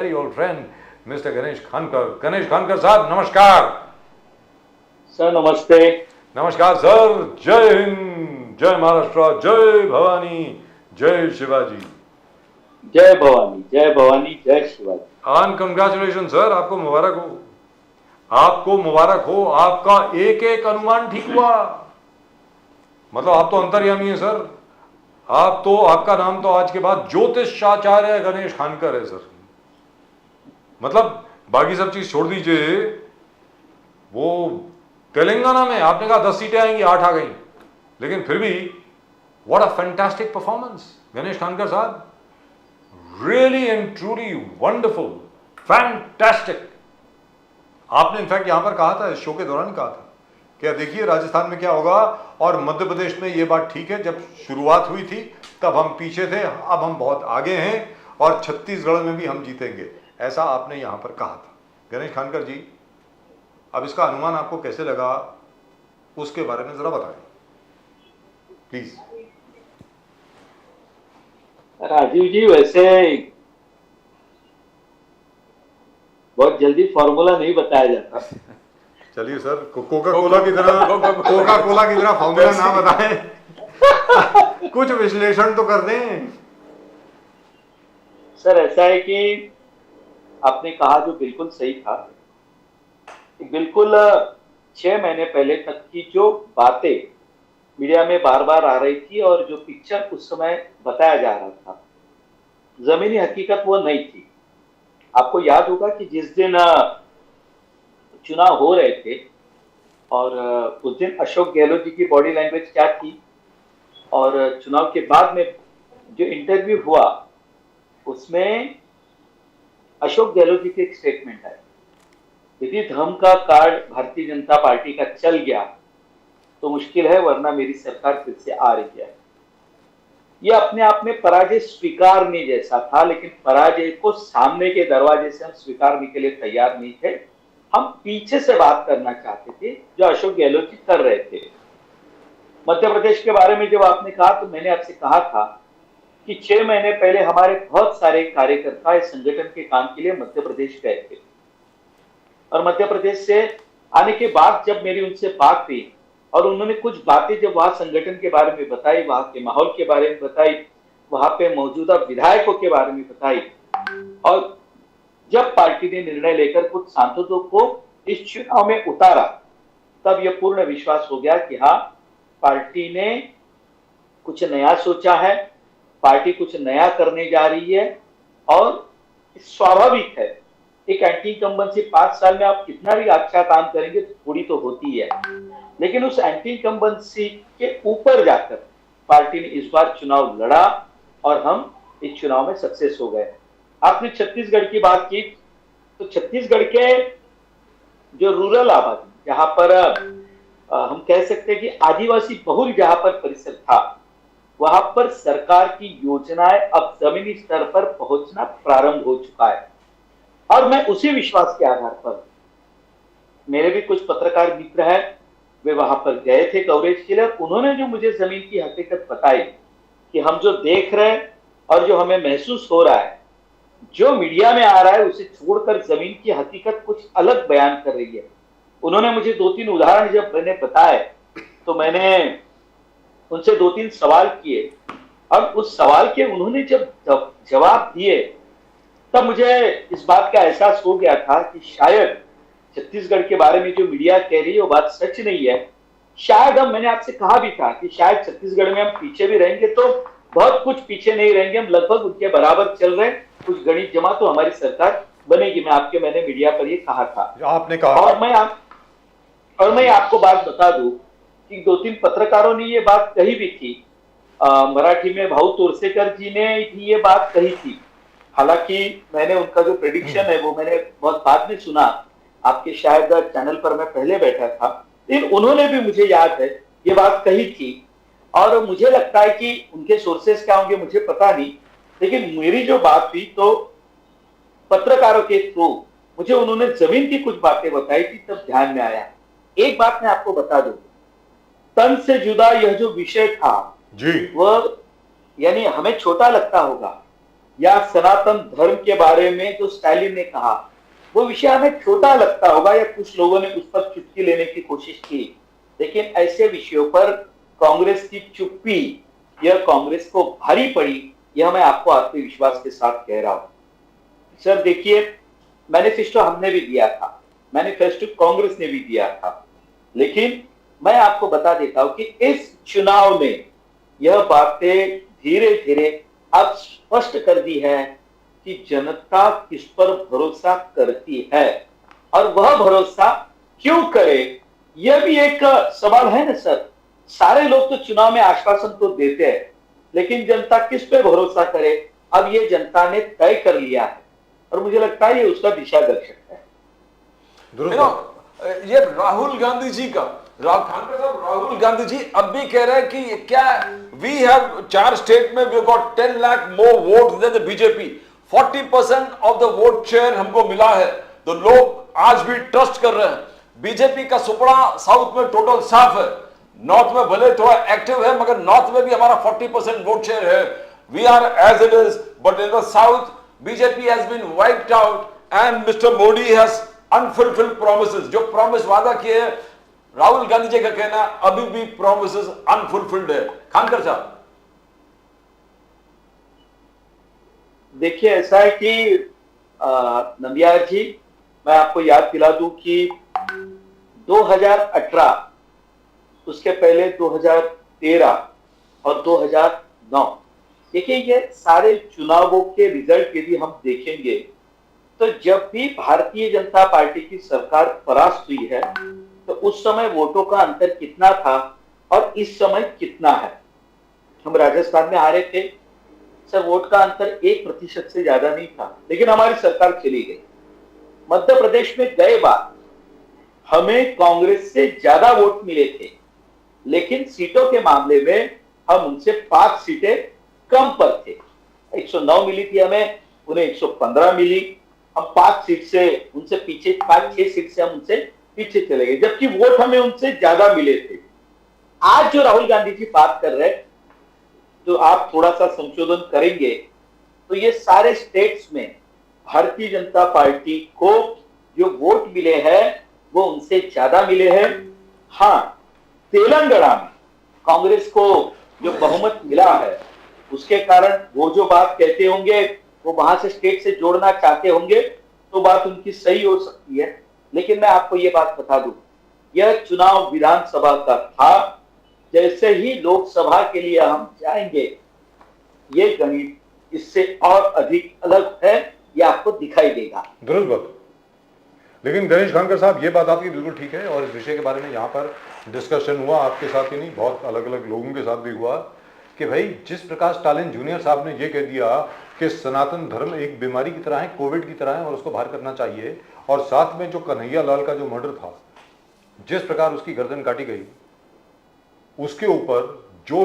very old friend, Mr. Ganesh Khankar. Ganesh Khankar साहब नमस्कार. Sir नमस्ते. नमस्कार सर. जय हिंद, जय महाराष्ट्र, जय भवानी, जय शिवाजी. जय भवानी, जय भवानी, जय शिवाजी. एंड कंग्रेचुलेशन सर, आपको मुबारक हो. आपको मुबारक हो. आपका एक एक अनुमान ठीक हुआ. मतलब आप तो अंतर्यामी है सर. आप तो, आपका नाम तो आज के बाद ज्योतिषाचार्य गणेश खानकर है सर. मतलब बाकी सब चीज छोड़ दीजिए. वो तेलंगाना में आपने कहा 10 सीटें आएंगी, 8 आ गई, लेकिन फिर भी what a fantastic performance Ganesh Khankar साहब. Really and truly wonderful, fantastic. आपने इनफैक्ट यहां पर कहा था, इस शो के दौरान कहा था कि देखिए राजस्थान में क्या होगा, और मध्य प्रदेश में ये बात ठीक है, जब शुरुआत हुई थी तब हम पीछे थे, अब हम बहुत आगे हैं, और छत्तीसगढ़ में भी हम जीतेंगे, ऐसा आपने यहां पर कहा था. गणेश खानकर जी, अब इसका अनुमान आपको कैसे लगा, उसके बारे में जरा बताएं प्लीज. राजीव जी, वैसे बहुत जल्दी फॉर्मूला नहीं बताया जाता. चलिए सर, कोका कोला की तरह फॉर्मूला ना बताएं. कुछ विश्लेषण तो कर दें. सर ऐसा है कि आपने कहा जो बिल्कुल सही था. बिल्कुल 6 महीने पहले तक की जो बातें मीडिया में बार बार आ रही थी और जो पिक्चर उस समय बताया जा रहा था, जमीनी हकीकत वो नहीं थी. आपको याद होगा कि जिस दिन चुनाव हो रहे थे और उस दिन अशोक गहलोत जी की बॉडी लैंग्वेज क्या थी, और चुनाव के बाद में जो इंटरव्यू हुआ उसमें अशोक गहलोत जी की एक स्टेटमेंट है, यदि धर्म का कार्ड भारतीय जनता पार्टी का चल गया तो मुश्किल है, वरना मेरी सरकार फिर से आ रही है. यह अपने आप में पराजय स्वीकारने जैसा था, लेकिन पराजय को सामने के दरवाजे से हम स्वीकारने के लिए तैयार नहीं थे. हम पीछे से बात करना चाहते थे जो अशोक गहलोत जी कर रहे थे. मध्य प्रदेश के बारे में जब आपने कहा तो मैंने आपसे कहा था कि 6 महीने पहले हमारे बहुत सारे कार्यकर्ता इस संगठन के काम के लिए मध्य प्रदेश गए थे, और मध्य प्रदेश से आने के बाद जब मेरी उनसे बात हुई और उन्होंने कुछ बातें जब वहां संगठन के बारे में बताई, वहां के माहौल के बारे में बताई, वहां पे मौजूदा विधायकों के बारे में बताई, और जब पार्टी ने निर्णय लेकर कुछ सांसदों को इस चुनाव में उतारा, तब यह पूर्ण विश्वास हो गया कि हाँ, पार्टी ने कुछ नया सोचा है, पार्टी कुछ नया करने जा रही है. और स्वाभाविक है, एक एंटी इनकम्बेंसी 5 साल में आप कितना भी अच्छा काम करेंगे तो थोड़ी तो होती है, लेकिन उस एंटी इनकम्बेंसी के ऊपर जाकर पार्टी ने इस बार चुनाव लड़ा और हम इस चुनाव में सक्सेस हो गए. आपने छत्तीसगढ़ की बात की, तो छत्तीसगढ़ के जो रूरल आबादी, जहां पर हम कह सकते हैं कि आदिवासी बहुल जहां पर परिसर था, वहां पर सरकार की योजनाएं अब जमीनी स्तर पर पहुंचना प्रारंभ हो चुका है. और मैं उसी विश्वास के आधार पर, मेरे भी कुछ पत्रकार मित्र हैं, वे वहां पर गए थे कवरेज के लिए, उन्होंने जो मुझे जमीन की हकीकत बताई कि हम जो देख रहे हैं और जो हमें महसूस हो रहा है, जो मीडिया में आ रहा है उसे छोड़कर जमीन की हकीकत कुछ अलग बयान कर रही है. उन्होंने मुझे 2-3 उदाहरण जब मैंने बताए तो मैंने उनसे 2-3 सवाल किए, और उस सवाल के उन्होंने जब जवाब दिए तब मुझे इस बात का एहसास हो गया था कि शायद छत्तीसगढ़ के बारे में जो मीडिया कह रही है वो बात सच नहीं है. शायद मैंने आपसे कहा भी था कि शायद छत्तीसगढ़ में हम पीछे भी रहेंगे तो बहुत कुछ पीछे नहीं रहेंगे, हम लगभग उनके बराबर चल रहे हैं, कुछ गणित जमा तो हमारी सरकार बनेगी. मैंने मीडिया पर ये कहा था. आपने कहा, और मैं आपको बात बता दूं कि 2-3 पत्रकारों ने ये बात कही भी थी. मराठी में भाऊ तोरसेकर जी ने भी ये बात कही थी. हालांकि मैंने उनका जो प्रेडिक्शन है वो मैंने बहुत बाद में सुना, आपके शायद चैनल पर मैं पहले बैठा था, लेकिन उन्होंने भी, मुझे याद है, ये बात कही थी. और मुझे लगता है कि उनके सोर्सेस क्या होंगे मुझे पता नहीं, लेकिन मेरी जो बात थी तो पत्रकारों के थ्रू मुझे उन्होंने जमीन की कुछ बातें बताई थी, तब ध्यान में आया. एक बात मैं आपको बता दूं, तन से जुदा यह जो विषय था जी, वह, यानी हमें छोटा लगता होगा, या सनातन धर्म के बारे में जो स्टालिन ने कहा, वो विषय हमें छोटा लगता होगा या कुछ लोगों ने उस पर चुटकी लेने की कोशिश की, लेकिन ऐसे विषयों पर कांग्रेस की चुप्पी यह कांग्रेस को भारी पड़ी, यह मैं आपको आत्मविश्वास के साथ कह रहा हूं। सर देखिए, मैनिफेस्टो हमने भी दिया था, मैनिफेस्टो कांग्रेस ने भी दिया था, लेकिन मैं आपको बता देता हूं कि इस चुनाव ने यह बातें धीरे धीरे अब स्पष्ट कर दी है कि जनता किस पर भरोसा करती है, और वह भरोसा क्यों करे, यह भी एक सवाल है ना सर। सारे लोग तो चुनाव में आश्वासन तो देते हैं, लेकिन जनता किस पे भरोसा करे, अब ये जनता ने तय कर लिया है, और मुझे लगता है ये उसका दिशा दर्शक है। ये राहुल गांधी जी का, राहुल गांधी जी अब भी कह रहे हैं कि क्या वी हैव 4 स्टेट में we got 10 lakh more vote then the BJP, 40% of the vote share हमको मिला है, तो लोग आज भी ट्रस्ट कर रहे हैं। बीजेपी का सुपड़ा साउथ में टोटल साफ है, नॉर्थ में भले थोड़ा एक्टिव है, मगर नॉर्थ में भी हमारा 40% वोट शेयर है। We are as it is, but in the south BJP has been wiped out and mister Modi has unfulfilled promises. जो प्रॉमिस वादा किए हैं, राहुल गांधी जी का कहना अभी भी प्रोमिसेस अनफुलफिल्ड है। खानकर साहब देखिए, ऐसा है कि नंदियार जी, मैं आपको याद दिला दूं कि 2018, उसके पहले 2013 और 2009, देखिए ये सारे चुनावों के रिजल्ट यदि हम देखेंगे तो जब भी भारतीय जनता पार्टी की सरकार परास्त हुई है तो उस समय वोटों का अंतर कितना था और इस समय कितना है। हम राजस्थान में हारे थे सर, वोट का अंतर 1% से ज्यादा नहीं था, लेकिन हमारी सरकार चली गई। मध्य प्रदेश में गए बार हमें कांग्रेस से ज्यादा वोट मिले थे, लेकिन सीटों के मामले में हम उनसे 5 सीटें कम पर थे। 109 मिली थी हमें, उन्हें 115 मिली। हम 5 सीट से उनसे पीछे, 5-6 सीट से हम उनसे पीछे चले गए, जबकि वोट हमें उनसे ज्यादा मिले थे। आज जो राहुल गांधी जी बात कर रहे हैं, तो आप थोड़ा सा संशोधन करेंगे तो ये सारे स्टेट्स में भारतीय जनता पार्टी को जो वोट मिले हैं वो उनसे ज्यादा मिले हैं। हाँ, तेलंगाना में कांग्रेस को जो बहुमत मिला है उसके कारण वो जो बात कहते होंगे, वो वहां से स्टेट से जोड़ना चाहते होंगे, तो बात उनकी सही हो सकती है। लेकिन मैं आपको ये बात बता दूं, यह चुनाव विधानसभा का था, जैसे ही लोकसभा के लिए हम जाएंगे ये गणित इससे और अधिक अलग है, ये आपको दिखाई देगा। दुरुस्त बात। लेकिन गणेश खानकर साहब, ये बात आपकी बिल्कुल ठीक है, और इस विषय के बारे में यहाँ पर डिस्कशन हुआ, आपके साथ ही नहीं बहुत अलग अलग लोगों के साथ भी हुआ, कि भाई जिस प्रकार स्टालिन जूनियर साहब ने ये कह दिया कि सनातन धर्म एक बीमारी की तरह है, कोविड की तरह है, और उसको बाहर करना चाहिए, और साथ में जो कन्हैया लाल का जो मर्डर था, जिस प्रकार उसकी गर्दन काटी गई, उसके ऊपर जो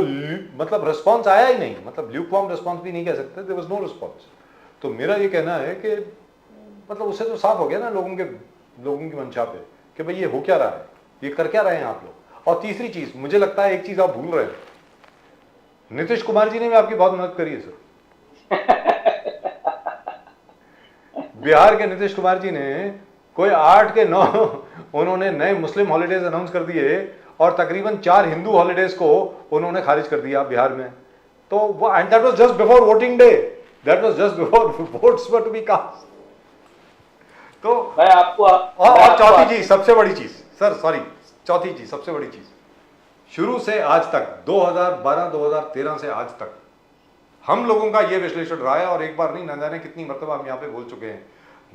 मतलब रिस्पॉन्स आया ही नहीं, मतलब ल्यूकवार्म रिस्पॉन्स भी नहीं कह सकते, देयर वाज नो रिस्पॉन्स। तो मेरा ये कहना है कि मतलब उससे तो साफ हो गया ना लोगों की मंशा पे कि भाई ये हो क्या रहा है, ये कर क्या रहे हैं आप लोग। और तीसरी चीज, मुझे लगता है एक चीज आप भूल रहे हैं, नीतीश कुमार जी ने भी आपकी बहुत मदद करी है सर। बिहार के नीतीश कुमार जी ने कोई 8 के 9 उन्होंने नए मुस्लिम हॉलीडेज अनाउंस कर दिए, और तकरीबन 4 हिंदू हॉलीडेज को उन्होंने खारिज कर दिया बिहार में। तो वो, and that was just before voting day, that was just before votes were to be cast. तो मैं आपको और चौथी चीज, सबसे बड़ी चीज सर, सॉरी, चौथी चीज, सबसे बड़ी चीज, शुरू से आज तक 2012-2013 से आज तक हम लोगों का यह विश्लेषण रहा है, और एक बार नहीं, न जाने कितनी मरतबा हम यहाँ पे बोल चुके हैं,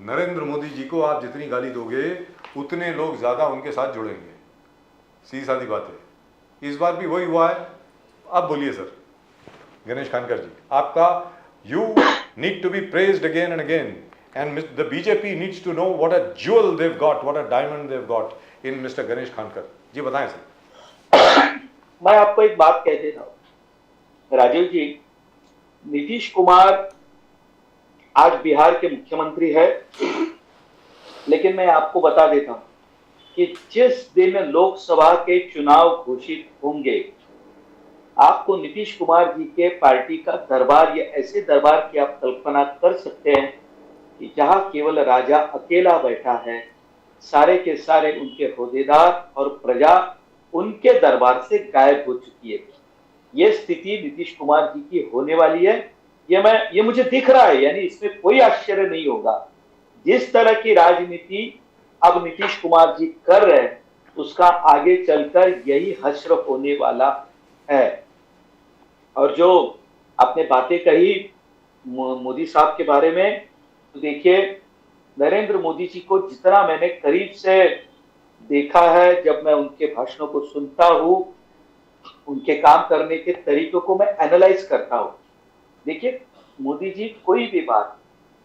नरेंद्र मोदी जी को आप जितनी गाली दोगे उतने लोग ज्यादा उनके साथ जुड़ेंगे, सीधी सादी बात है। इस बार भी वही हुआ है। अब बोलिए सर गणेश खानकर जी, आपका, you need to be praised again and again, and the BJP needs to know what a jewel they've got, what a diamond they've got in mister Ganesh Khankar ji. बताएं सर। मैं आपको एक बात कह देता हूं राजीव जी, नीतीश कुमार आज बिहार के मुख्यमंत्री है, लेकिन मैं आपको बता देता हूं कि जिस दिन लोकसभा के चुनाव घोषित होंगे, आपको नीतीश कुमार जी के पार्टी का दरबार या ऐसे दरबार की आप कल्पना कर सकते हैं कि जहां केवल राजा अकेला बैठा है, सारे के सारे उनके होदेदार और प्रजा उनके दरबार से गायब हो चुकी है। ये स्थिति नीतीश कुमार जी की होने वाली है। ये मुझे दिख रहा है, यानी इसमें कोई आश्चर्य नहीं होगा। जिस तरह की राजनीति अब नीतीश कुमार जी कर रहे हैं, उसका आगे चलकर यही हश्र होने वाला है। और जो आपने बातें कही मोदी साहब के बारे में, तो देखिए, नरेंद्र मोदी जी को जितना मैंने करीब से देखा है, जब मैं उनके भाषणों को सुनता हूं, उनके काम करने के तरीकों को मैं एनालाइज करता हूं, देखिए, मोदी जी कोई भी बात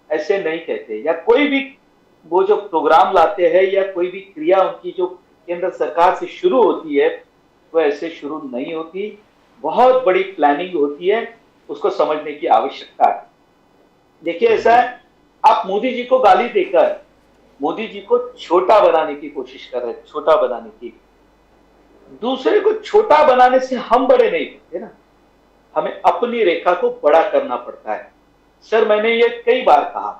ऐसे नहीं कहते, या कोई भी वो जो प्रोग्राम लाते हैं या कोई भी क्रिया उनकी जो केंद्र सरकार से शुरू होती है, वो ऐसे शुरू नहीं होती। बहुत बड़ी प्लानिंग होती है, उसको समझने की आवश्यकता है। देखिए, ऐसा है, आप मोदी जी को गाली देकर मोदी जी को छोटा बनाने की कोशिश कर रहे हैं, छोटा बनाने की। दूसरे को छोटा बनाने से हम बड़े नहीं होते ना, हमें अपनी रेखा को बड़ा करना पड़ता है। सर, मैंने ये कई बार कहा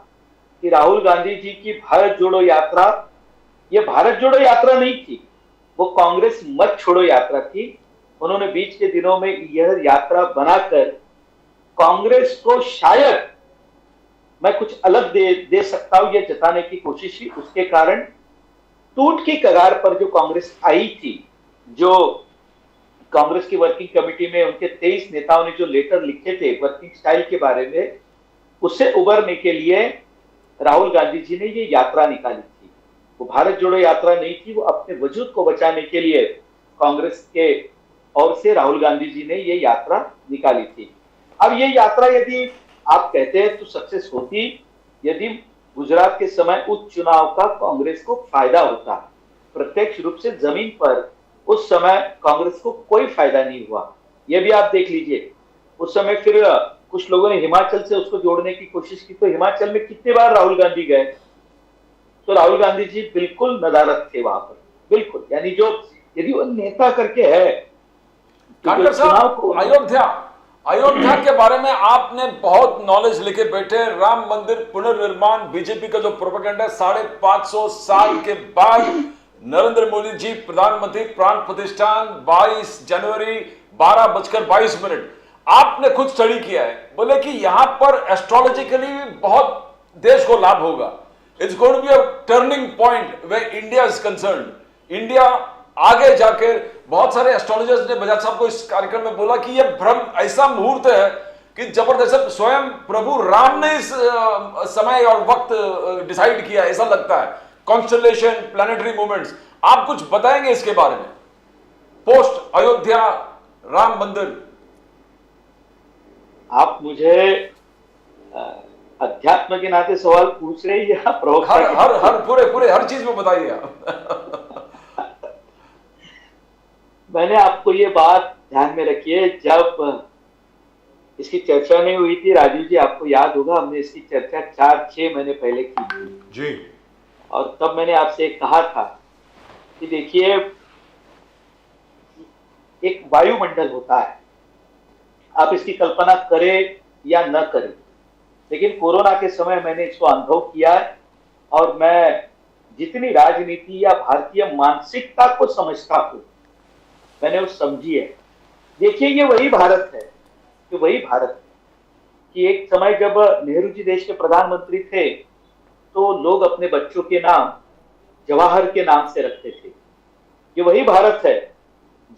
कि राहुल गांधी जी की भारत जोड़ो यात्रा, ये भारत जोड़ो यात्रा नहीं थी, वो कांग्रेस मत छोड़ो यात्रा थी। उन्होंने बीच के दिनों में यह यात्रा बनाकर कांग्रेस को शायद मैं कुछ अलग दे सकता हूं, यह जताने की कोशिश की। उसके कारण टूट की कगार पर जो कांग्रेस आई थी, जो कांग्रेस की वर्किंग कमेटी में उनके 23 नेताओं ने जो लेटर लिखे थे वर्किंग स्टाइल के बारे में, उससे उबरने के लिए राहुल गांधी जी ने ये यात्रा निकाली थी। वो भारत जोड़ो यात्रा नहीं थी, वो अपने वजूद को बचाने के लिए कांग्रेस के ओर से राहुल गांधी जी ने ये यात्रा निकाली थी। अब ये यात्रा यदि आप कहते हैं तो सक्सेस होती यदि गुजरात के समय उप चुनाव का कांग्रेस को फायदा होता। प्रत्यक्ष रूप से जमीन पर उस समय कांग्रेस को कोई फायदा नहीं हुआ। यह भी आप देख लीजिए, उस समय फिर कुछ लोगों ने हिमाचल से उसको जोड़ने की कोशिश की, तो हिमाचल में कितने बार राहुल गांधी गए, तो राहुल गांधी जी बिल्कुल नदारत थे वहां पर, बिल्कुल। यानी जो यदि वो नेता करके है तो चुनाव को अयोध्या के बारे में आपने बहुत नॉलेज लेके बैठे। राम मंदिर पुनर्निर्माण बीजेपी का जो प्रोपेगेंडा, 550 साल के बाद नरेंद्र मोदी जी प्रधानमंत्री, प्राण प्रतिष्ठान 22 जनवरी 12:22। आपने खुद स्टडी किया है, बोले कि यहां पर एस्ट्रोलॉजिकली बहुत देश को लाभ होगा। It's going to be a turning point where India is concerned. India आगे जाकर, बहुत सारे एस्ट्रोलॉजर्स ने बजाज साहब को इस कार्यक्रम में बोला कि यह भ्रम ऐसा मुहूर्त है कि जबरदस्त स्वयं प्रभु राम ने इस समय और वक्त डिसाइड किया, ऐसा लगता है। कॉन्स्टलेशन, प्लैनेटरी मूवमेंट्स, आप कुछ बताएंगे इसके बारे में, पोस्ट अयोध्या राम मंदिर? आप मुझे अध्यात्म के नाते सवाल पूछ रहे हैं या प्रवक्ता? हर पूरे हर चीज में बताइए आप। मैंने आपको ये बात ध्यान में रखी है, जब इसकी चर्चा नहीं हुई थी राजीव जी, आपको याद होगा, हमने इसकी चर्चा 4-6 महीने पहले की थी जी। और तब मैंने आपसे कहा था कि देखिए, एक वायुमंडल होता है, आप इसकी कल्पना करें या न करें, लेकिन कोरोना के समय मैंने इसको अनुभव किया है और मैं जितनी राजनीति या भारतीय मानसिकता को समझता हूं, मैंने वो समझी है। देखिए, ये वही भारत है, कि वही भारत है कि एक समय जब नेहरू जी देश के प्रधानमंत्री थे, तो लोग अपने बच्चों के नाम जवाहर के नाम से रखते थे। ये वही भारत है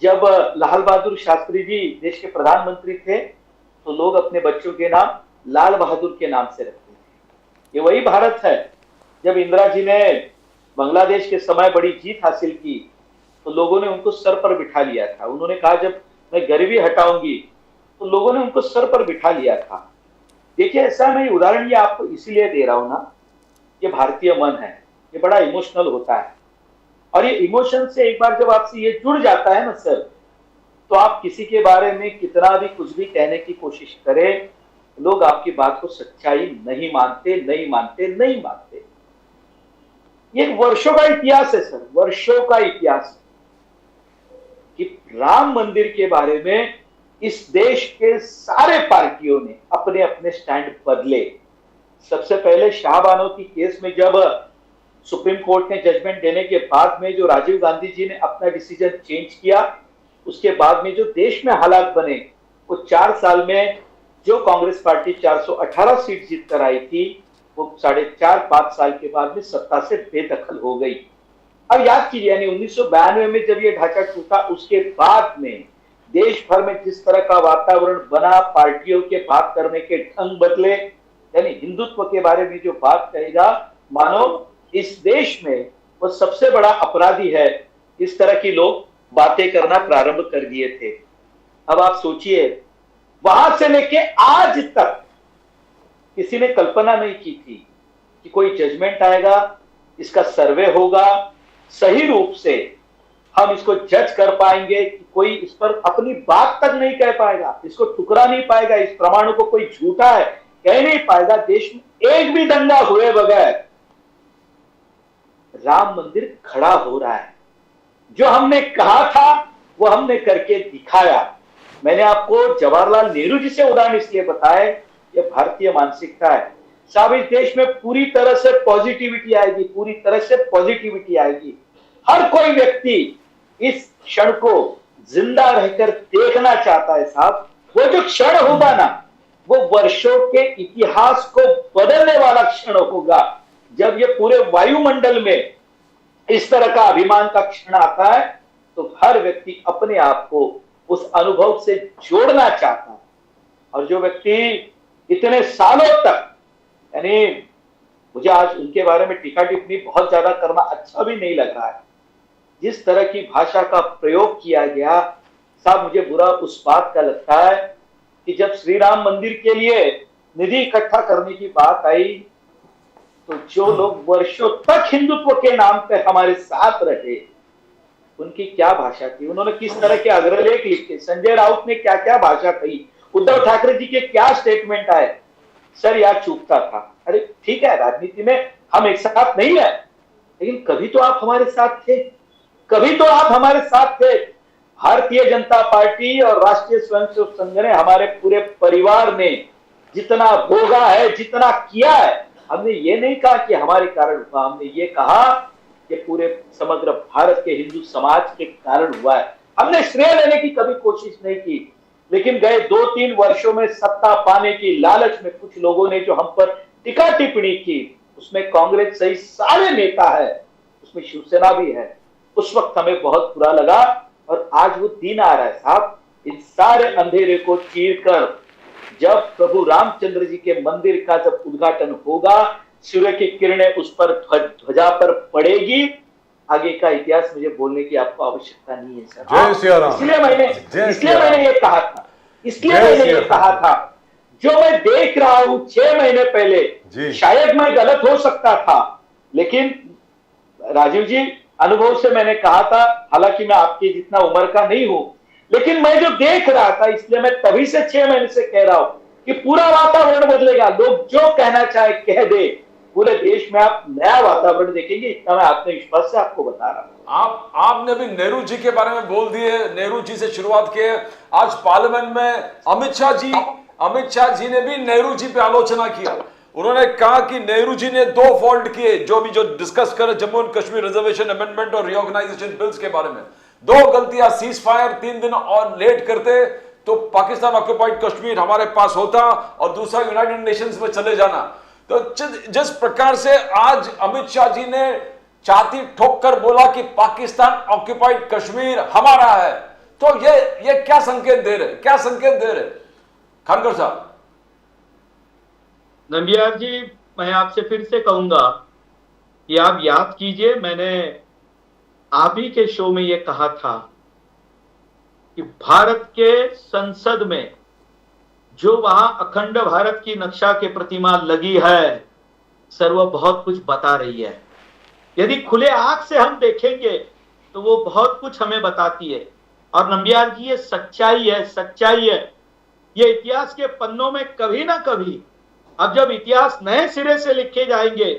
जब लाल बहादुर शास्त्री जी देश के प्रधानमंत्री थे, तो लोग अपने बच्चों के नाम लाल बहादुर के नाम से रखते थे। ये वही भारत है जब इंदिरा जी ने बांग्लादेश के समय बड़ी जीत हासिल की, तो लोगों ने उनको सर पर बिठा लिया था। उन्होंने कहा, जब मैं गरीबी हटाऊंगी, तो लोगों ने उनको सर पर बिठा लिया था। देखिए, ऐसा मैं उदाहरण ये आपको इसीलिए दे रहा हूं ना, ये भारतीय मन है, ये बड़ा इमोशनल होता है, और ये इमोशन से एक बार जब आपसे ये जुड़ जाता है ना सर, तो आप किसी के बारे में कितना भी कुछ भी कहने की कोशिश करें, लोग आपकी बात को सच्चाई नहीं मानते। ये वर्षों का इतिहास है सर, वर्षों का इतिहास, कि राम मंदिर के बारे में इस देश के सारे पार्टियों ने अपने अपने स्टैंड बदले। सबसे पहले शाहबानो की केस में जब सुप्रीम कोर्ट ने जजमेंट देने के बाद में जो राजीव गांधी जी ने अपना डिसीजन चेंज किया, उसके बाद में जो देश में हालात बने, वो 4 साल में जो कांग्रेस पार्टी 418 सीट जीत कर आई थी, वो 4.5-5 साल के बाद में सत्ता से बेदखल हो गई। अब याद कीजिए, यानी 1992 में जब ये ढांचा टूटा, उसके बाद में देश भर में जिस तरह का वातावरण बना, पार्टियों के बात करने के ढंग बदले, यानी हिंदुत्व के बारे में जो बात करेगा, मानो इस देश में वो सबसे बड़ा अपराधी है, इस तरह की लोग बातें करना प्रारंभ कर दिए थे। अब आप सोचिए, वहां से लेके आज तक किसी ने कल्पना नहीं की थी कि कोई जजमेंट आएगा, इसका सर्वे होगा, सही रूप से हम इसको जज कर पाएंगे कि कोई इस पर अपनी बात तक नहीं कह पाएगा, इसको ठुकरा नहीं पाएगा, इस प्रमाणों को कोई झूठा है कह नहीं पाएगा। देश में एक भी दंगा हुए बगैर राम मंदिर खड़ा हो रहा है। जो हमने कहा था वो हमने करके दिखाया। मैंने आपको जवाहरलाल नेहरू जी से उदाहरण इसलिए बताया, ये भारतीय मानसिकता है साहब। इस देश में पूरी तरह से पॉजिटिविटी आएगी, पूरी तरह से पॉजिटिविटी आएगी। हर कोई व्यक्ति इस क्षण को जिंदा रहकर देखना चाहता है साहब। वो जो क्षण होगा ना, वो वर्षों के इतिहास को बदलने वाला क्षण होगा। जब ये पूरे वायुमंडल में इस तरह का अभिमान का क्षण आता है, तो हर व्यक्ति अपने आप को उस अनुभव से जोड़ना चाहता है। और जो व्यक्ति इतने सालों तक, यानी मुझे आज उनके बारे में टीका टिप्पणी बहुत ज्यादा करना अच्छा भी नहीं लग रहा है, जिस तरह की भाषा का प्रयोग किया गया साहब, मुझे बुरा उस बात का लगता है कि जब श्री राम मंदिर के लिए निधि इकट्ठा करने की बात आई, तो जो लोग वर्षों तक हिंदुत्व के नाम पे हमारे साथ रहे, उनकी क्या भाषा थी, उन्होंने किस तरह के अग्रलेख लिखे, संजय राउत ने क्या क्या भाषा कही, उद्धव ठाकरे जी के क्या स्टेटमेंट आए, सर यार चूकता था। अरे ठीक है, राजनीति में हम एक साथ नहीं है, लेकिन कभी तो आप हमारे साथ थे, कभी तो आप हमारे साथ थे। भारतीय जनता पार्टी और राष्ट्रीय स्वयंसेवक संघ ने, हमारे पूरे परिवार ने जितना भोगा है, जितना किया है, हमने ये नहीं कहा कि हमारे कारण हुआ, हमने ये कहा कि पूरे समग्र भारत के हिंदू समाज के कारण हुआ है। हमने श्रेय लेने की कभी कोशिश नहीं की, लेकिन गए 2-3 वर्षों में सत्ता पाने की लालच में कुछ लोगों ने जो हम पर टीका टिप्पणी की, उसमें कांग्रेस सही सारे नेता है, उसमें शिवसेना भी है। उस वक्त हमें बहुत बुरा लगा, और आज वो दिन आ रहा है साहब, इन सारे अंधेरे को चीर कर जब प्रभु रामचंद्र जी के मंदिर का जब उद्घाटन होगा, सूर्य की किरणें उस पर ध्वजा पर पड़ेगी, आगे का इतिहास मुझे बोलने की आपको आवश्यकता नहीं है सर। जय सिया राम। इसलिए मैंने ये कहा था, इसलिए मैंने ये कहा था, जो मैं देख रहा हूं 6 महीने पहले, शायद मैं गलत हो सकता था, लेकिन राजीव जी अनुभव से मैंने कहा था, हालांकि मैं आपकी जितना उम्र का नहीं हूं, लेकिन मैं जो देख रहा था, इसलिए मैं तभी से 6 महीने से कह रहा हूं कि पूरा वातावरण बदलेगा। लोग जो कहना चाहे कह दे, पूरे देश में आप नया वातावरण देखेंगे, इतना मैं आत्मविश्वास से आपको बता रहा हूं। आपने भी नेहरू जी के बारे में बोल दिए, नेहरू जी से शुरुआत किए। आज पार्लियामेंट में अमित शाह जी ने भी नेहरू जी पे आलोचना किया। उन्होंने कहा कि नेहरू जी ने 2 फॉल्ट किए, जो डिस्कस करे Jammu and Kashmir reservation amendment और रिऑर्गेनाइजेशन बिल्स के बारे में। 2 गलतियां, सीज फायर 3 दिन और लेट करते तो पाकिस्तान ऑक्युपाइड कश्मीर हमारे पास होता, और दूसरा यूनाइटेड नेशंस में चले जाना। तो जिस प्रकार से आज अमित शाह जी ने छाती ठोक कर बोला कि पाकिस्तान ऑक्युपाइड कश्मीर हमारा है, तो ये क्या संकेत दे रहे खानकर साहब? नंबियार जी, मैं आपसे फिर से कहूंगा कि आप याद कीजिए, मैंने आप ही के शो में यह कहा था कि भारत के संसद में जो वहां अखंड भारत की नक्शा के प्रतिमा लगी है, सर वो बहुत कुछ बता रही है। यदि खुले आंख से हम देखेंगे तो वो बहुत कुछ हमें बताती है। और नंबियार जी, ये सच्चाई है। ये इतिहास के पन्नों में कभी ना कभी, अब जब इतिहास नए सिरे से लिखे जाएंगे,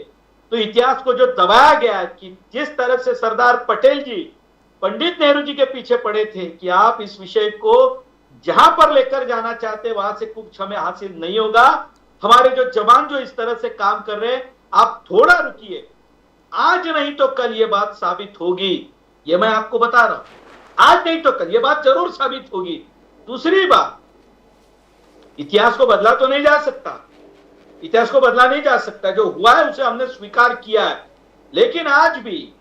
तो इतिहास को जो दबाया गया है कि जिस तरह से सरदार पटेल जी पंडित नेहरू जी के पीछे पड़े थे कि आप इस विषय को जहां पर लेकर जाना चाहते वहां से कुछ हमें हासिल नहीं होगा। हमारे जो जवान जो इस तरह से काम कर रहे हैं, आप थोड़ा रुकिए, आज नहीं तो कल ये बात साबित होगी। ये मैं आपको बता रहा हूं, आज नहीं तो कल ये बात जरूर साबित होगी। दूसरी बात, इतिहास को बदला तो नहीं जा सकता, इतिहास को बदला नहीं जा सकता। जो हुआ है उसे हमने स्वीकार किया है, लेकिन आज भी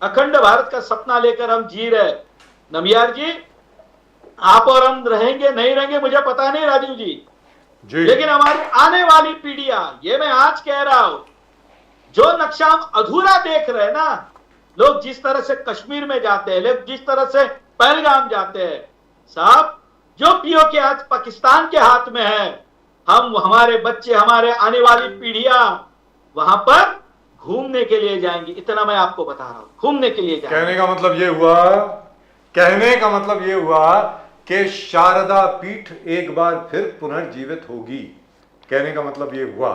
अखंड भारत का सपना लेकर हम जी रहे। नमियार जी, आप और हम रहेंगे नहीं रहेंगे मुझे पता नहीं राजीव जी, लेकिन हमारी आने वाली पीढ़ियां, ये मैं आज कह रहा हूं, जो नक्शा हम अधूरा देख रहे हैं ना, लोग जिस तरह से कश्मीर में जाते हैं, लोग जिस तरह से पहलगाम जाते हैं, साहब जो पीओके आज पाकिस्तान के हाथ में है, हम, हमारे बच्चे, हमारे आने वाली पीढ़ियां वहां पर घूमने के लिए जाएंगी। इतना मैं आपको बता रहा हूं, घूमने के लिए जाएंगे। कहने का मतलब ये हुआ कि शारदा पीठ एक बार फिर पुनर्जीवित होगी। कहने का मतलब ये हुआ,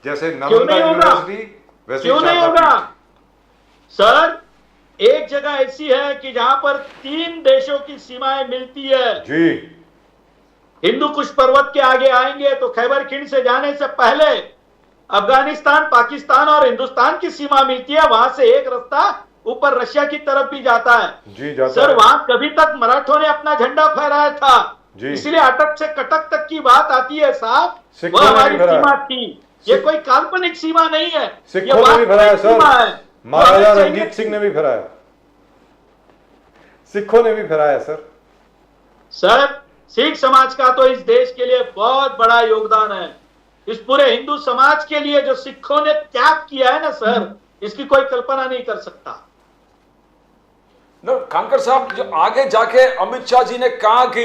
जैसे नालंदा यूनिवर्सिटी वैसे क्यों नहीं होगा सर? एक जगह ऐसी है कि जहां पर 3 देशों की सीमाएं मिलती है जी। हिंदू कुश पर्वत के आगे आएंगे तो खैबर खींड से जाने से पहले अफगानिस्तान, पाकिस्तान और हिंदुस्तान की सीमा मिलती है। वहां से एक रास्ता ऊपर रशिया की तरफ भी जाता है जी, जाता सर। है। वहां कभी तक मराठों ने अपना झंडा फहराया था जी। इसलिए अटक से कटक तक की बात आती है साहब, सिखों वह ने हमारी भी फहराया। सीमा थी। ये कोई काल्पनिक सीमा नहीं है, ये सिखों ने भी फहराया वास्तविक सीमा है। सर, महाराजा तो हमें रणजीत सिंह ने भी फहराया, सिखों ने भी फहराया सर। सर, सिख समाज का तो इस देश के लिए बहुत बड़ा योगदान है। इस पूरे हिंदू समाज के लिए जो सिखों ने त्याग किया है ना सर, इसकी कोई कल्पना नहीं कर सकता। कांकर साहब, जो आगे जाके अमित शाह जी ने कहा कि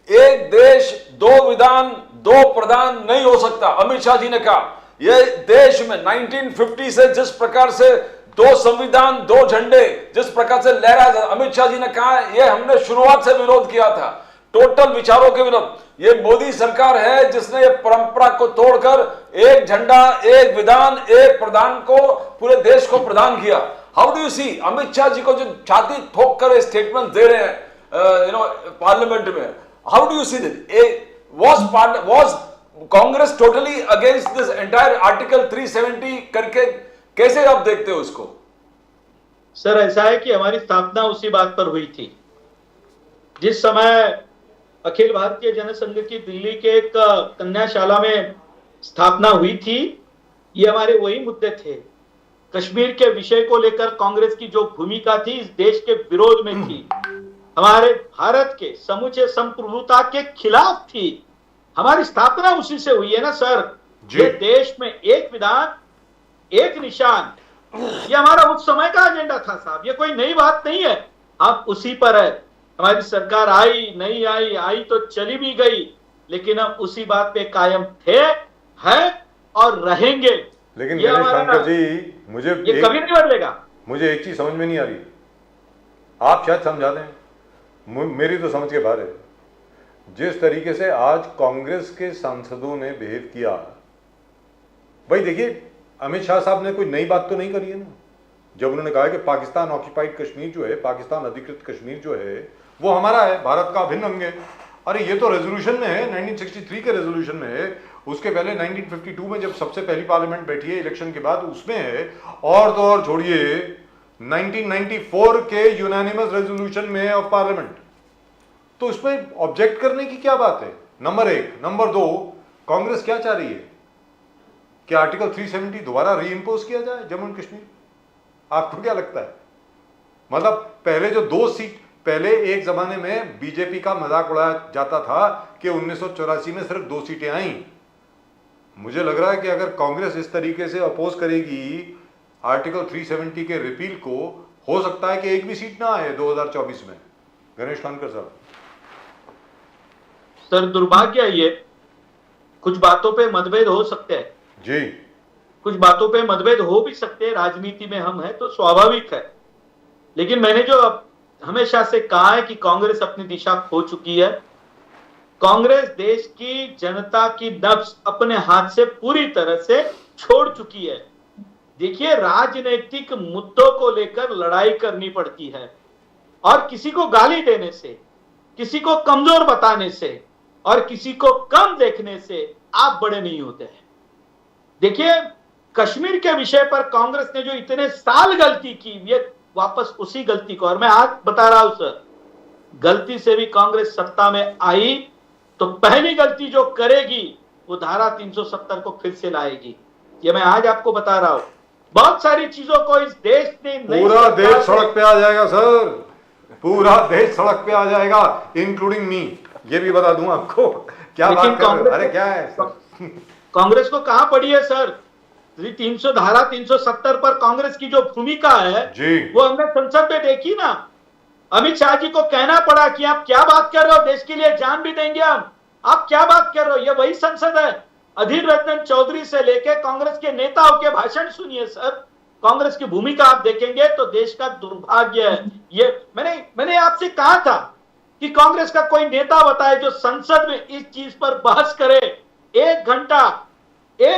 एक देश दो विधान दो प्रधान नहीं हो सकता। अमित शाह जी ने कहा यह देश में 1950 से जिस प्रकार से 2 संविधान 2 झंडे जिस प्रकार से लहरा था, अमित शाह जी ने कहा यह हमने शुरुआत से विरोध किया था, टोटल विचारों के विरोध। ये मोदी सरकार है जिसने ये परंपरा को तोड़कर एक झंडा एक विधान एक प्रधान को पूरे देश को प्रदान किया। How do you see Amit Shah ji को जो छाती ठोक कर स्टेटमेंट दे रहे हैं पार्लियामेंट में, how do you see this? Was Congress totally against this entire article 370 करके कैसे आप देखते हो उसको? सर, ऐसा है कि हमारी स्थापना उसी बात पर हुई थी। जिस समय अखिल भारतीय जनसंघ की दिल्ली के एक कन्याशाला में स्थापना हुई थी, ये हमारे वही मुद्दे थे। कश्मीर के विषय को लेकर कांग्रेस की जो भूमिका थी इस देश के विरोध में थी, हमारे भारत के समूचे संप्रभुता के खिलाफ थी। हमारी स्थापना उसी से हुई है ना सर। ये देश में एक विधान एक निशान, ये हमारा उस समय का एजेंडा था साहब, ये कोई नई बात नहीं है। अब उसी पर है। हमारी सरकार आई नहीं आई, आई तो चली भी गई, लेकिन हम उसी बात पे कायम थे, हैं और रहेंगे। लेकिन गणेश शंकर जी, ये कभी नहीं बदलेगा। मुझे एक चीज समझ में नहीं आ रही, आप शायद समझा दें, मेरी तो समझ के बाहर है। जिस तरीके से आज कांग्रेस के सांसदों ने बिहेव किया, भाई देखिए, अमित शाह साहब ने कोई नई बात तो नहीं करी है ना। जब उन्होंने कहा कि पाकिस्तान ऑक्यूपाइड कश्मीर जो है, पाकिस्तान अधिकृत कश्मीर जो है वो हमारा है, भारत का अभिन्न अंग है। अरे ये तो रेजोल्यूशन में है, 1963 के रेजोल्यूशन में है। उसके पहले 1952 में जब सबसे पहली पार्लियामेंट बैठी है इलेक्शन के बाद, उसमें है। और तो और छोड़िए, 1994 के यूनानिमस रेजोल्यूशन में है ऑफ पार्लियामेंट। तो उसमें ऑब्जेक्ट करने की क्या बात है? नंबर 1। नंबर 2, कांग्रेस क्या चाह रही है कि आर्टिकल 370 दोबारा री इंपोज किया जाए जम्मू एंड कश्मीर? आपको क्या लगता है? मतलब पहले जो 2 सीट, पहले एक जमाने में बीजेपी का मजाक उड़ाया जाता था कि 1984 में सिर्फ 2 सीटें आई। मुझे लग रहा है कि अगर कांग्रेस इस तरीके से अपोज करेगी आर्टिकल 370 के रिपील को, हो सकता है कि एक भी सीट ना आए 2024 में। गणेश कानकर साहब। सर, दुर्भाग्य है ये, कुछ बातों पे मतभेद हो सकते हैं जी, कुछ बातों पे मतभेद हो भी सकते हैं, राजनीति में हम हैं तो स्वाभाविक है। लेकिन मैंने जो हमेशा से कहा है कि कांग्रेस अपनी दिशा खो चुकी है। कांग्रेस देश की जनता की नब्ज अपने हाथ से पूरी तरह से छोड़ चुकी है। देखिए, राजनीतिक मुद्दों को लेकर लड़ाई करनी पड़ती है और किसी को गाली देने से, किसी को कमजोर बताने से और किसी को कम देखने से आप बड़े नहीं होते हैं। देखिए, कश्मीर के विषय पर कांग्रेस ने जो इतने साल गलती की, ये वापस उसी गलती को, और मैं आज बता रहा हूं सर, गलती से भी कांग्रेस सत्ता में आई तो पहली गलती जो करेगी वो धारा 370 को फिर से लाएगी। ये मैं आज आपको बता रहा हूं। बहुत सारी चीजों को इस देश ने, पूरा देश सड़क पे आ जाएगा सर, पूरा देश सड़क पे आ जाएगा, इंक्लूडिंग मी। ये भी बता दूं आपको। क्या बात कर रहे हो? अरे क्या है सर? कांग्रेस को कहां पड़ी है सर? 300 धारा 370 पर कांग्रेस की जो भूमिका है जी, वो हमने संसद में देखी ना। अमित शाह जी को कहना पड़ा कि आप क्या बात कर रहे हो, देश के लिए जान भी देंगे हम, आप क्या बात कर रहे हो? ये वही संसद है। अधीर रंजन चौधरी से लेके कांग्रेस के नेताओं के भाषण सुनिए सर, कांग्रेस की भूमिका आप देखेंगे तो देश का दुर्भाग्य है। ये मैंने आपसे कहा था कि कांग्रेस का कोई नेता बताए जो संसद में इस चीज पर बहस करे। एक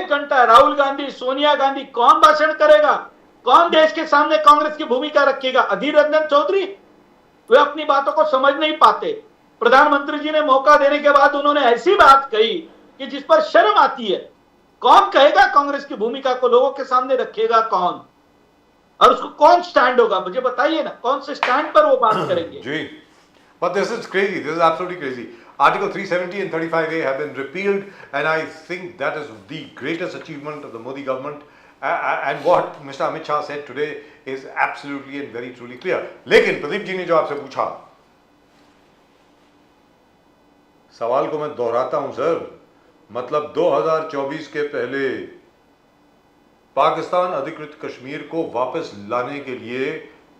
घंटा राहुल गांधी, सोनिया गांधी, कौन भाषण करेगा? कौन देश के सामने कांग्रेस की भूमिका रखेगा? अधीर रंजन चौधरी? वे अपनी बातों को समझ नहीं पाते। प्रधानमंत्री जी ने मौका देने के बाद उन्होंने ऐसी बात कही कि जिस पर शर्म आती है। कौन कहेगा कांग्रेस की भूमिका को, लोगों के सामने रखेगा कौन? और उसको कौन स्टैंड होगा? मुझे बताइए ना, कौन से स्टैंड पर वो बात करेंगे? जी, but this is crazy. This is absolutely crazy. Article 370 and 35A have been repealed, and I think that is the greatest achievement of the Modi government. And what Mr. Amit Shah said today is absolutely and very truly clear. लेकिन प्रदीप जी ने जो आपसे पूछा, सवाल को मैं दोहराता हूं सर, मतलब 2024 के पहले पाकिस्तान अधिकृत कश्मीर को वापस लाने के लिए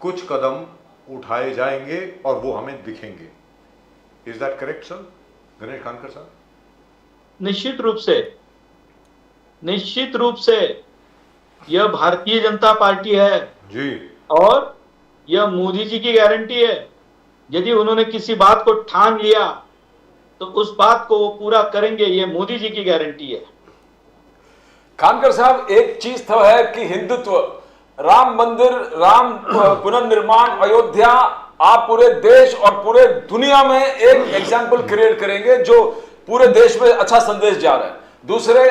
कुछ कदम उठाए जाएंगे और वो हमें दिखेंगे। Is that correct sir, Ganesh Kankar साहब? निश्चित रूप से यह भारतीय जनता पार्टी है जी, और यह मोदी जी की गारंटी है। यदि उन्होंने किसी बात को ठान लिया तो उस बात को वो पूरा करेंगे, ये मोदी जी की गारंटी है। खानकर साहब, एक चीज तो है कि हिंदुत्व, राम मंदिर, राम पुनर्निर्माण, अयोध्या, आप पूरे देश और पूरे दुनिया में एक एग्जाम्पल क्रिएट करेंगे जो पूरे देश में अच्छा संदेश जा रहा है। दूसरे,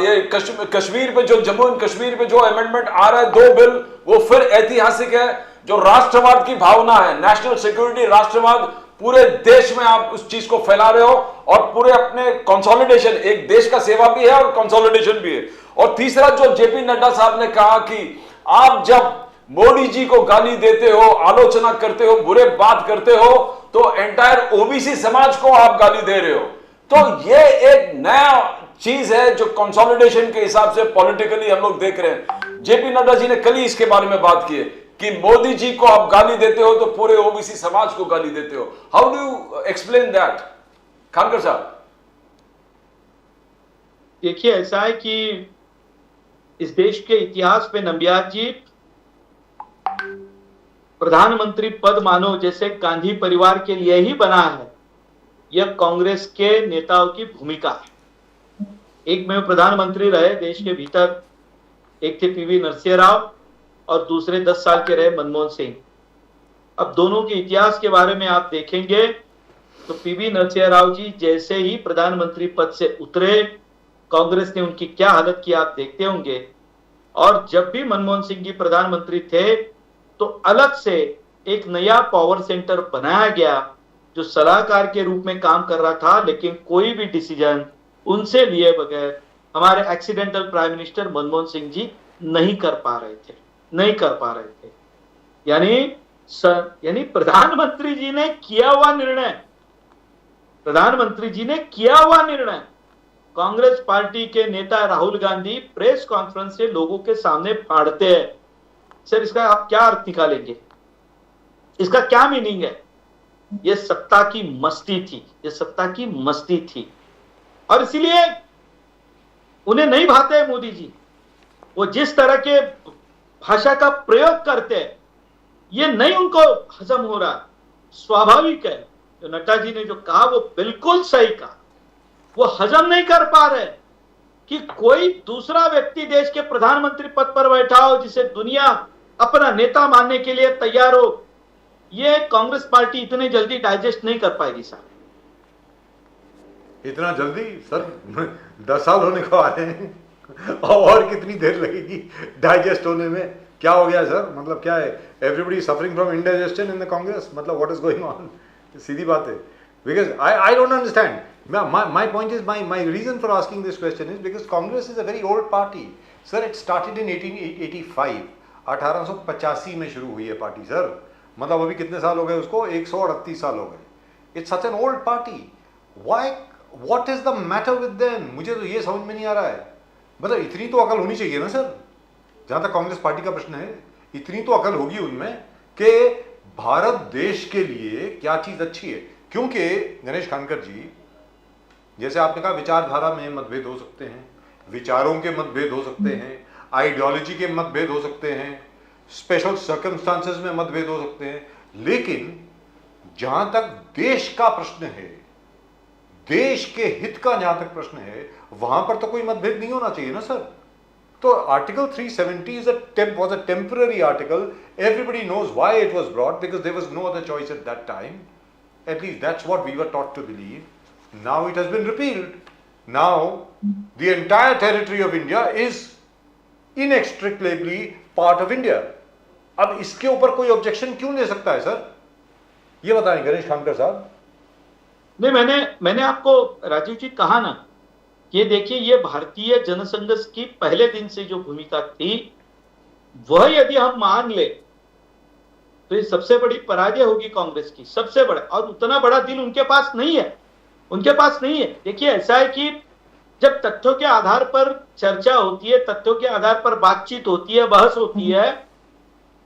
ये कश्मीर पे जो, जम्मू एंड कश्मीर पे जो अमेंडमेंट आ रहा है, 2 बिल, वो फिर ऐतिहासिक है। जो राष्ट्रवाद की भावना है, नेशनल सिक्योरिटी, राष्ट्रवाद, पूरे देश में आप उस चीज को फैला रहे हो और पूरे अपने कंसोलिडेशन, एक देश का सेवा भी है और कंसोलिडेशन भी है। और तीसरा, जो जेपी नड्डा साहब ने कहा कि आप जब मोदी जी को गाली देते हो, आलोचना करते हो, बुरे बात करते हो, तो एंटायर ओबीसी समाज को आप गाली दे रहे हो। तो ये एक नया चीज है जो कंसोलिडेशन के हिसाब से पॉलिटिकली हम लोग देख रहे हैं। जेपी नड्डा जी ने कल ही इसके बारे में बात की है कि मोदी जी को आप गाली देते हो तो पूरे ओबीसी समाज को गाली देते हो। How do you explain that, Khankar साहब? देखिए, ऐसा है कि इस देश के इतिहास में नम्बियार जी, प्रधानमंत्री पद मानो जैसे गांधी परिवार के लिए ही बना है, यह कांग्रेस के नेताओं की भूमिका है। एक में प्रधानमंत्री रहे देश के भीतर, एक थे पीवी नरसिंह राव और दूसरे 10 साल के रहे मनमोहन सिंह। अब दोनों के इतिहास के बारे में आप देखेंगे तो पीवी नरसिंह राव जी जैसे ही प्रधानमंत्री पद से उतरे, कांग्रेस ने उनकी क्या हालत की आप देखते होंगे। और जब भी मनमोहन सिंह जी प्रधानमंत्री थे तो अलग से एक नया पावर सेंटर बनाया गया जो सलाहकार के रूप में काम कर रहा था, लेकिन कोई भी डिसीजन उनसे लिए बगैर हमारे accidental prime minister Manmohan Singh ji नहीं कर पा रहे थे। यानी प्रधानमंत्री जी ने किया हुआ निर्णय कांग्रेस पार्टी के नेता राहुल गांधी प्रेस कॉन्फ्रेंस से लोगों के सामने फाड़ते हैं। सर, इसका आप क्या अर्थ निकालेंगे? इसका क्या मीनिंग है? ये सत्ता की मस्ती थी और इसीलिए उन्हें नहीं भाते मोदी जी। वो जिस तरह के भाषा का प्रयोग करते हैं, ये नहीं उनको हजम हो रहा। स्वाभाविक है, जो नड्डा जी ने जो कहा वो बिल्कुल सही कहा। वो हजम नहीं कर पा रहे कि कोई दूसरा व्यक्ति देश के प्रधानमंत्री पद पर बैठा हो जिसे दुनिया अपना नेता मानने के लिए तैयार हो। ये कांग्रेस पार्टी इतने जल्दी डाइजेस्ट नहीं कर पाएगी साहब। इतना जल्दी सर 10 साल होने को आ रहे हैं और कितनी देर लगेगी डाइजेस्ट होने में? क्या हो गया सर? मतलब क्या है, everybody suffering from indigestion in the Congress? मतलब व्हाट इज गोइंग ऑन? सीधी बात है, because I don't understand. My point is, my reason for asking this question is because Congress is a very old party. Sir, it started in 1885. 1885 में शुरू हुई है party sir. मतलब अभी कितने साल हो गए उसको? 138 साल हो गए. It's such an old party. Why? What is the matter with them? मुझे तो ये समझ में नहीं आ रहा है. मतलब इतनी तो अकल होनी चाहिए ना सर. जहां तक कांग्रेस पार्टी का प्रश्न है, इतनी तो अकल होगी उनमें कि भारत देश के लिए क्या चीज अच्छी है. क्योंकि गणेश खानकर जी, जैसे आपने कहा, विचारधारा में मतभेद हो सकते हैं, विचारों के मतभेद हो सकते हैं, आइडियोलॉजी के मतभेद हो सकते हैं, स्पेशल सर्कमस्टांसेस में मतभेद हो सकते हैं, लेकिन जहां तक देश का प्रश्न है, देश के हित का जहां तक प्रश्न है, वहां पर तो कोई मतभेद नहीं होना चाहिए ना सर. तो article 370 was a temporary article. Everybody knows why it was brought, because there was no other choice at that time. At least that's what we were taught to believe. Now it has been repealed. Now the entire territory of India is inextricably part of India. अब इसके ऊपर कोई objection क्यों ले सकता है sir? ये बताएं गणेश खानकर साहब. नहीं, मैंने आपको राजीव जी कहा ना, ये देखिए, ये भारतीय जनसंघ की पहले दिन से जो भूमिका थी, वह यदि हम मान ले तो ये सबसे बड़ी पराजय होगी कांग्रेस की, सबसे बड़ा. और उतना बड़ा दिल उनके पास नहीं है, उनके पास नहीं है. देखिए, ऐसा है कि जब तथ्यों के आधार पर चर्चा होती है, तथ्यों के आधार पर बातचीत होती है, बहस होती है,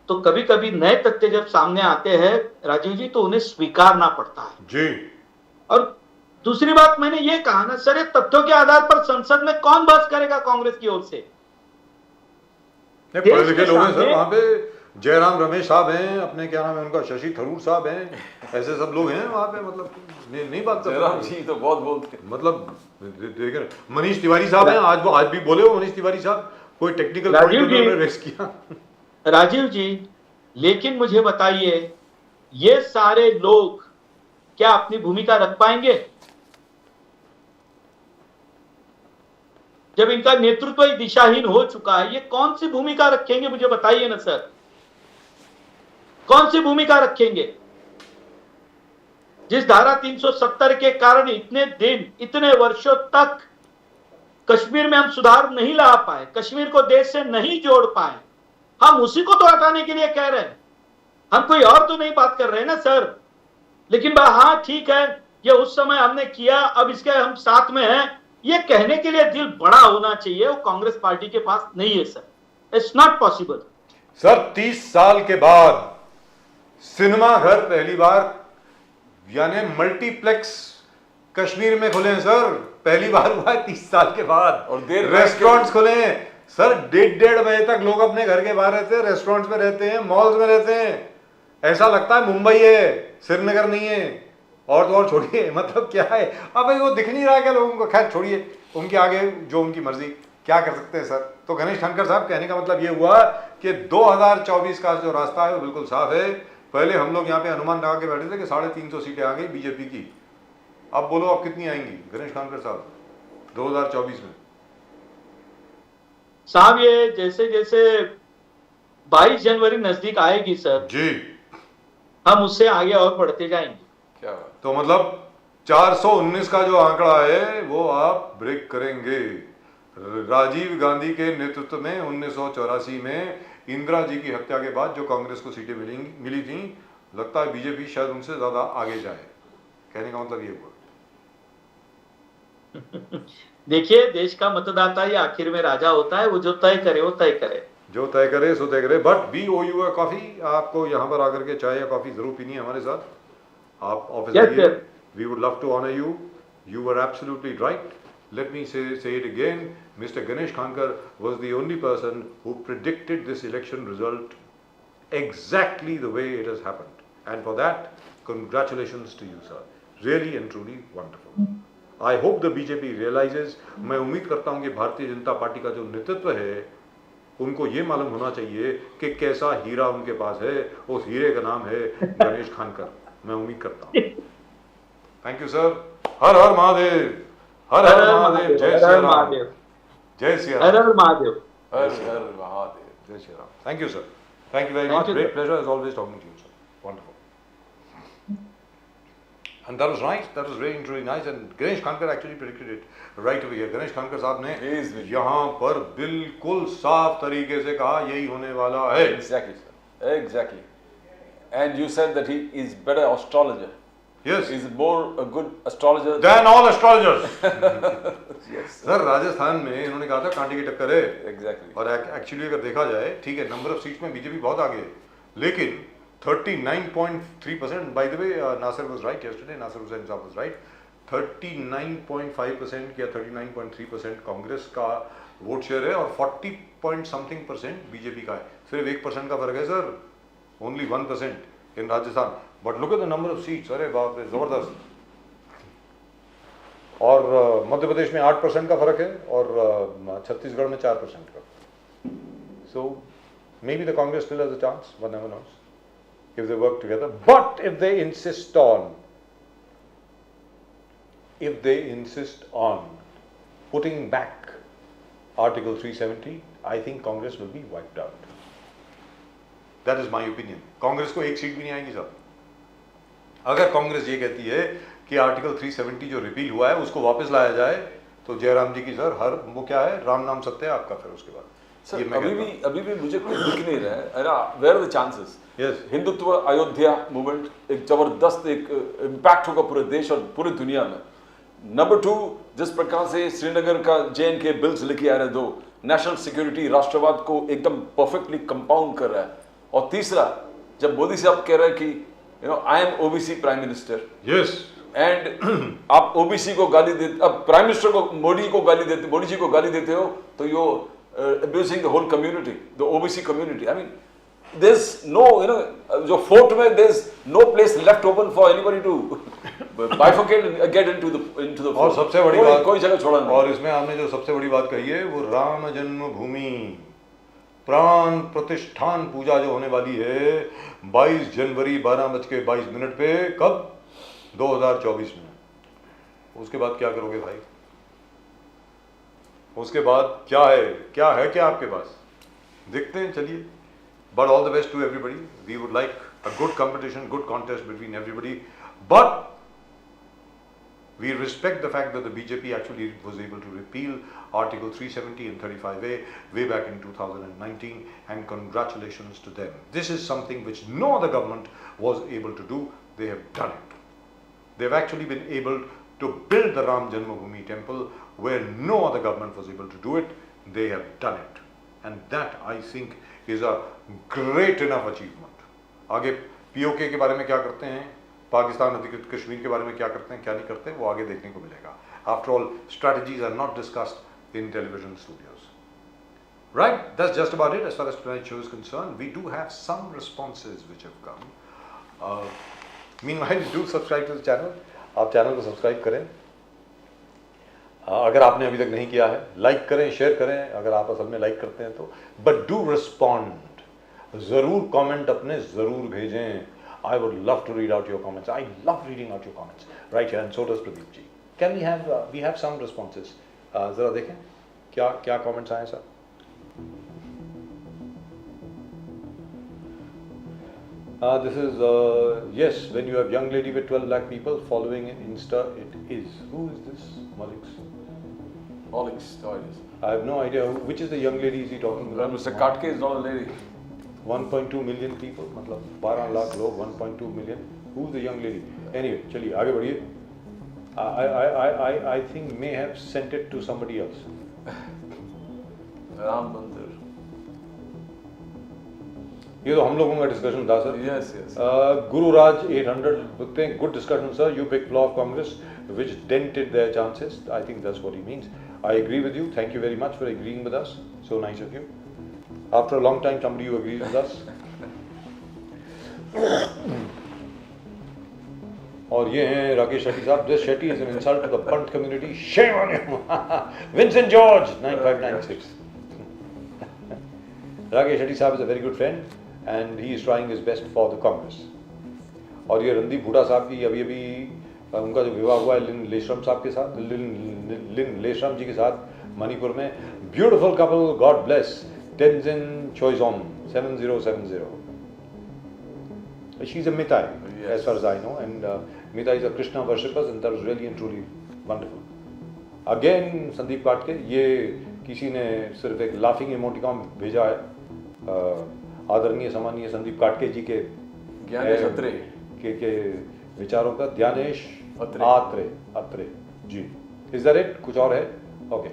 तो कभी कभी नए तथ्य जब सामने आते हैं राजीव जी, तो उन्हें स्वीकारना पड़ता है जी. और दूसरी बात, मैंने ये कहा ना सर, ये तथ्यों के आधार पर संसद में कौन बहस करेगा कांग्रेस की ओर से? पढ़े लिखे लोग हैं सर वहां पे. जयराम रमेश साहब हैं, अपने क्या नाम है उनका, शशि थरूर साहब हैं, ऐसे सब लोग हैं वहां पे. मतलब नहीं बात कर जयराम जी तो बहुत बोलते हैं. मतलब देखिए, मनीष तिवारी साहब हैं, आज भी बोले हो मनीष तिवारी साहब. कोई टेक्निकल राजीव जी, रेस किया. राजीव जी, लेकिन मुझे बताइए, ये सारे लोग क्या अपनी भूमिका रख पाएंगे जब इनका नेतृत्व ही दिशाहीन हो चुका है? ये कौन सी भूमिका रखेंगे, मुझे बताइए ना सर, कौन सी भूमिका रखेंगे? जिस धारा 370 के कारण इतने दिन, इतने वर्षों तक कश्मीर में हम सुधार नहीं ला पाए, कश्मीर को देश से नहीं जोड़ पाए, हम उसी को तो हटाने के लिए कह रहे हैं. हम कोई और तो नहीं बात कर रहे हैं ना सर. लेकिन हाँ ठीक है, ये उस समय हमने किया, अब इसके हम साथ में हैं, ये कहने के लिए दिल बड़ा होना चाहिए. वो कांग्रेस पार्टी के पास नहीं है sir. It's not possible sir. 30 साल के बाद सिनेमा घर पहली बार, यानी मल्टीप्लेक्स कश्मीर में खुले हैं सर. पहली बार हुआ है 30 साल के बाद. और देर रेस्टोरेंट्स खुले हैं सर. 1:30 बजे तक लोग अपने घर के बाहर रहते हैं, रेस्टोरेंट्स में रहते हैं, मॉल्स में रहते हैं. ऐसा लगता है मुंबई है, श्रीनगर नहीं है. और तो और छोड़िए, मतलब क्या है, अब भाई वो दिख नहीं रहा है क्या लोगों को? खैर छोड़िए, उनके आगे जो उनकी मर्जी, क्या कर सकते हैं सर. तो गणेश खानकर साहब, कहने का मतलब ये हुआ कि 2024 का जो रास्ता है वो बिल्कुल साफ है. पहले हम लोग यहाँ पे अनुमान लगा के बैठे थे कि 350 सीटें आ गई बीजेपी की. अब बोलो अब कितनी आएंगी गणेश खानकर साहब 2024 में? साहब, ये जैसे जैसे 22 जनवरी नजदीक आएगी सर जी, हम उससे आगे और बढ़ते जाएंगे. क्या बात. तो मतलब 419 का जो आंकड़ा है वो आप ब्रेक करेंगे. राजीव गांधी के नेतृत्व में 1984 में इंदिरा जी की हत्या के बाद जो कांग्रेस को सीटें मिली थी, लगता है बीजेपी शायद उनसे ज्यादा आगे जाए. कहने का मतलब ये हुआ. देखिए, देश का मतदाता ही आखिर में राजा होता है. वो जो तय करे वो तय करे, जो तय करे सो तय करे. But we owe you a coffee. आपको यहाँ पर आकर के चाय या कॉफी जरूर पीनी है हमारे साथ. आप ऑफिस आइए. We would love to honour you. You were absolutely right. Let me say it again. Mr. Ganesh Khankar was the only person who predicted this election result exactly the way it has happened. And for that, congratulations to you, sir. Really and truly wonderful. I hope the BJP realizes. मैं उम्मीद करता हूँ कि Bharatiya Janata party का जो नेतृत्व है उनको ये मालूम होना चाहिए कि कैसा हीरा उनके पास है, उस हीरे का नाम है गणेश खानकर। मैं उम्मीद करता हूँ। Thank you sir. हर हर महादेव, हर हर महादेव, जय हर श्री हर राम, महादेव, जय श्री हर राम, हर महादेव। हर हर महादेव। जय Shri Ram. Thank you sir, thank you very Thank much, you, great sir. Pleasure as always talking to you sir, wonderful. And that was nice, that was really nice, and Ganesh Khankar actually predicted it right over here. Ganesh Khankar साहब ने He is with you. यहाँ पर बिल्कुल साफ तरीके से कहा यही होने वाला है। Exactly, sir. Exactly. And you said that he is better astrologer. Yes, He's more a good astrologer. than all astrologers. Yes. Sir Rajasthan में इन्होंने कहा था कांटे की टक्कर है, Exactly. और एक्चुअली अगर देखा जाए, ठीक है, नंबर ऑफ सीट्स में बीजेपी बहुत आगे है, लेकिन 39.3%, by the way, Nasir was right yesterday, Nasir Hussain साहब was right, 39.5% या 39.3% कांग्रेस का वोट शेयर है और 40% बीजेपी का है। सिर्फ 1% का फर्क है sir, only 1% in Rajasthan. But look at the number of seats, अरे बाप रे, जबरदस्त। और मध्य प्रदेश में 8% का फर्क है और छत्तीसगढ़ में 4% का। So may be the Congress still has a chance, one never knows, if they work together. But if they insist on putting back Article 370, I think Congress will be wiped out. That is my opinion. Congress को एक seat भी नहीं आएगी साहब। अगर कांग्रेस ये कहती है कि आर्टिकल 370 जो रिपील हुआ है उसको वापस लाया जाए, तो जयराम जी की सर हर वो क्या है, राम नाम सत्य है आपका। फिर उसके बाद सर ये मैं अभी भी मुझे कुछ दिख नहीं रहा है। Where are the chances? Yes. Hindutva Ayodhya movement एक जबरदस्त एक इम्पैक्ट होगा पूरे देश और पूरी दुनिया में। नंबर 2, जिस प्रकार से श्रीनगर का JNK बिल्स लेके आ रहे हैं, 2 नेशनल सिक्योरिटी राष्ट्रवाद को एकदम परफेक्टली कंपाउंड कर रहा है। और तीसरा, जब मोदी साहब कह रहे हैं कि I am OBC prime minister, yes, and आप ओबीसी को गाली देते, अब प्राइम मिनिस्टर को मोदी जी को गाली देते हो, तो you abusing the whole community, the OBC community. I mean, there's no, जो फोर्ट में there's no place left open for anybody to bifurcate and get into the और सबसे बड़ी बात, कोई जगह छोड़ा नहीं। और इसमें आपने जो सबसे बड़ी बात कही है वो राम जन्मभूमि प्राण प्रतिष्ठान पूजा जो होने वाली है 22 जनवरी 12:22 पे, कब? 2024 में। उसके बाद क्या करोगे भाई? उसके बाद क्या है क्या आपके पास? देखते हैं, चलिए। But all the best to everybody. We would like a good competition, good contest between everybody, but we respect the fact that the BJP actually was able to repeal Article 370 and 35A way back in 2019, and congratulations to them. This is something which no other government was able to do. They have done it. They've actually been able to build the Ram Janmabhoomi temple where no other government was able to do it. They have done it, and that I think is a great enough achievement. आगे POK के बारे में क्या करते हैं, पाकिस्तान अधिकृत कश्मीर के बारे में क्या करते हैं, क्या नहीं करते हैं, वो आगे देखने को मिलेगा. After all, strategies are not discussed in television studios. Right? That's just about it as far as tonight's show is concerned. We do have some responses which have come. Meanwhile, do subscribe to the channel. आप channel को subscribe करें अगर आपने अभी तक नहीं किया है, लाइक करें, शेयर करें अगर आप असल में लाइक करते हैं तो, बट डू रिस्पॉन्ड, ज़रूर कमेंट अपने ज़रूर भेजें. I would love to read out your comments. I love reading out your comments right here, and so does Pradeep ji. Can we have some responses? ज़रा देखें क्या comments आए sir. This is yes, when you have young lady with 12 lakh people following in Insta, it is. Who is this? Malix. I have no idea which is the young lady is he talking about. Mr. Katke is not a lady. 1.2 million people, मतलब 12 लाख लोग, 1.2 million. Who's the young lady? Anyway, चलिए आगे बढ़िए. I think may have sent it to somebody else. Ram मंदिर. ये तो हम लोगों का डिस्कशन था सर. Yes, yes. गुरुराज 800 बोलते हैं, good discussion sir. You big flaw of Congress which dented their chances. I think that's what he means. I agree with you. Thank you very much for agreeing with us. So nice of you. After a long time, somebody who agrees with us. और ये हैं राकेश शेट्टी साहब. This Shetty is an insult to the Pant community. Shame on you. Vincent George 9596. Rakesh Shetty साहब is a very good friend and he is trying his best for the Congress. और ये रणदीप हुडा साहब की अभी अभी उनका जो विवाह हुआ है लिन लेशराम साहब के साथ, लिन लेशराम जी के साथ मणिपुर में, beautiful couple, god bless, Tenzin Choisom 7070। She's a Mitai, as far as I know, and Mitai is a Krishna worshippers, and that was really and truly wonderful. Again, Sandeep काटके, ये किसी ने सिर्फ एक लाफिंग इमोटिकॉन भेजा है आदरणीय सम्मानीय संदीप काटके जी के ज्ञानेश अत्रे के विचारों का। ध्यानेश अत्रे। अत्रे जी, इज दैट इट? कुछ और है? ओके।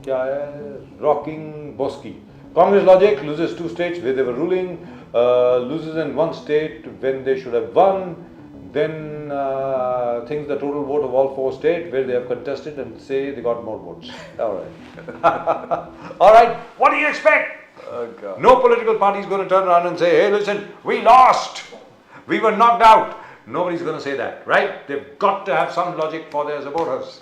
क्या है? Rocking Boski, Congress logic, loses 2 states where they were ruling, loses in 1 state when they should have won, then thinks the total vote of all 4 states where they have contested and say they got more votes. All right. All right, what do you expect? Oh, God. No political party is going to turn around and say, hey, listen, we lost. We were knocked out. Nobody's going to say that, right? They've got to have some logic for their supporters.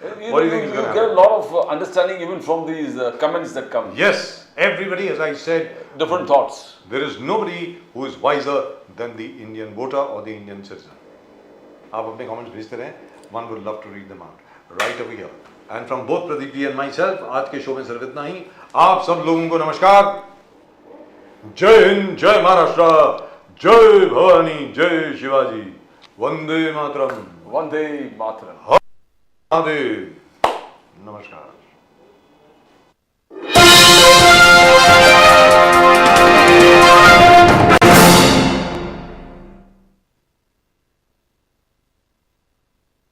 You What do you think is you gonna get a happen? lot of understanding even from these comments that come. Yes, everybody, as I said, Different thoughts. there is nobody who is wiser than the Indian voter or the Indian citizen. आप अपने comments भेजते रहें. One would love to read them out right over here. And from both Pradeep ji and myself, आज के show में सिर्फ इतना ही. आप सब लोगों को नमस्कार. जय हिंद, जय महाराष्ट्र, जय भवानी, जय शिवाजी, वंदे मातरम, Vande Mataram. महादेव, नमस्कार.